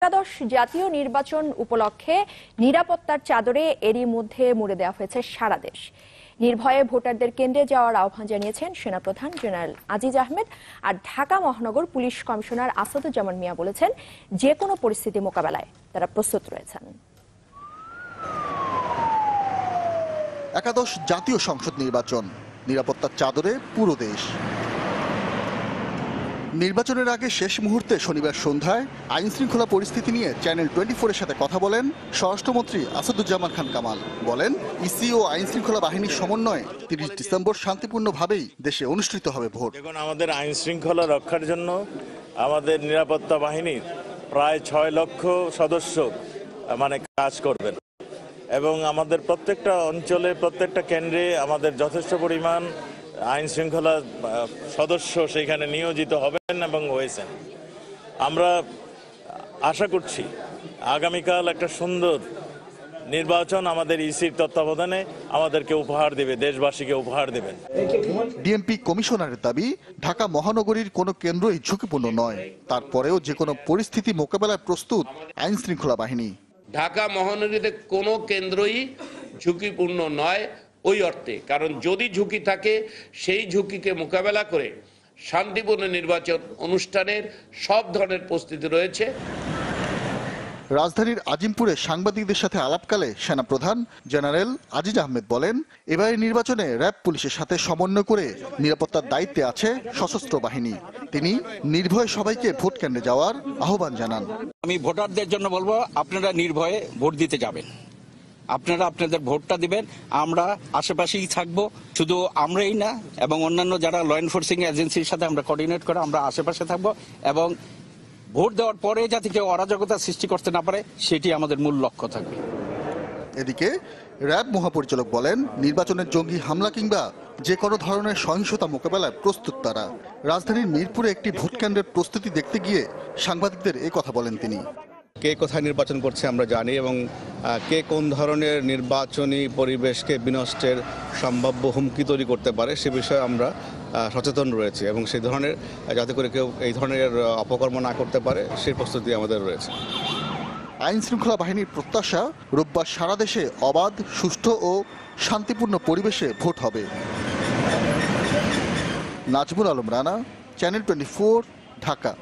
একাদশ জাতীয় নির্বাচন উপলক্ষে নিরাপত্তার চাদরে এরই মধ্যে মুড়ে দেওয়া হয়েছে সারা দেশ। নির্ভয়ে ভোটারদের কেন্দ্রে যাওয়ার আহ্বান জানিয়েছেন সেনাপ্রধান জেনারেল আজিজ আহমেদ। আর ঢাকা মহানগর পুলিশ কমিশনার আসাদুজ্জামান মিয়া বলেছেন, যে কোনো পরিস্থিতি মোকাবেলায় তারা প্রস্তুত রয়েছেন। একাদশ জাতীয় সংসদ নির্বাচন, নিরাপত্তার চাদরে পুরো দেশ। নির্বাচনের আগে শেষ মুহূর্তে শনিবার সন্ধ্যায় আইন শৃঙ্খলা পরিস্থিতি নিয়ে চ্যানেল 24-এর সাথে কথা বলেন স্বরাষ্ট্রমন্ত্রী আসাদুজ্জামান খান কামাল। বলেন, ইসি ও আইন শৃঙ্খলা বাহিনীর সমন্বয়ে 30 ডিসেম্বর শান্তিপূর্ণভাবেই দেশে অনুষ্ঠিত হবে ভোট। এখন আমাদের আইন শৃঙ্খলা রক্ষার জন্য আমাদের নিরাপত্তা বাহিনীর প্রায় 6 লক্ষ সদস্য কাজ করবেন এবং আমাদের প্রত্যেকটা অঞ্চলে প্রত্যেকটা কেন্দ্রে আমাদের যথেষ্ট পরিমাণ আইন শৃঙ্খলা সদস্য সেখানে নিয়োজিত হবেন এবং হয়েছেন। আমরা আশা করছি আগামীকাল একটা সুন্দর নির্বাচন আমাদের ইসির তত্ত্বাবধানে আমাদেরকে উপহার দেবে, দেশবাসীকে উপহার দেবেন। ডিএমপি কমিশনারের দাবি, ঢাকা মহানগরীর কোনো কেন্দ্রই ঝুঁকিপূর্ণ নয়, তারপরেও যে কোনো পরিস্থিতি মোকাবেলায় প্রস্তুত আইন শৃঙ্খলা বাহিনী। ঢাকা মহানগরীতে কোনো কেন্দ্রই ঝুঁকিপূর্ণ নয় ওই অর্থে, কারণ যদি ঝুঁকি থাকে সেই ঝুঁকিকে মোকাবেলা করে শান্তিপূর্ণ নির্বাচন অনুষ্ঠানের সব ধরনের প্রস্তুতি রয়েছে। রাজধানীর আজিমপুরে সাংবাদিকদের সাথে আলাপকালে সেনাপ্রধান জেনারেল আজিজ আহমেদ বলেন, এবারে নির্বাচনে র্যাব পুলিশের সাথে সমন্বয় করে নিরাপত্তার দায়িত্বে আছে সশস্ত্র বাহিনী। তিনি নির্ভয়ে সবাইকে ভোট কেন্দ্রে যাওয়ার আহ্বান জানান। আমি ভোটারদের জন্য বলবো, আপনারা নির্ভয়ে ভোট দিতে যাবেন, আপনারা আপনাদের ভোটটা দিবেন। আমরা আশেপাশেই থাকবো, শুধু আমরাই না এবং অন্যান্য যারা ল এনফোর্সিং এজেন্সির সাথে আমরা কোঅর্ডিনেট করে আমরা আশেপাশে থাকবো এবং ভোট দেওয়ার পরে যাতে কেউ অরাজকতা সৃষ্টি করতে না পারে সেটি আমাদের মূল লক্ষ্য থাকবে। এদিকে র্যাব মহাপরিচালক বলেন, নির্বাচনের জঙ্গি হামলা কিংবা যে কোনো ধরনের সহিংসতা মোকাবেলায় প্রস্তুত তারা। রাজধানীর মিরপুরে একটি ভোট কেন্দ্রের প্রস্তুতি দেখতে গিয়ে সাংবাদিকদের এই কথা বলেন তিনি। কে কোথায় নির্বাচন করছে আমরা জানি এবং কে কোন ধরনের নির্বাচনী পরিবেশকে বিনষ্টের সম্ভাব্য হুমকি তৈরি করতে পারে সে বিষয়ে আমরা সচেতন রয়েছে এবং সেই ধরনের যাতে করে কেউ এই ধরনের অপকর্ম না করতে পারে সেই প্রস্তুতি আমাদের রয়েছে। আইন শৃঙ্খলা বাহিনীর প্রত্যাশা, রোববার সারা দেশে অবাধ, সুষ্ঠু ও শান্তিপূর্ণ পরিবেশে ভোট হবে। নাজমুল আলম রানা, চ্যানেল 24, ঢাকা।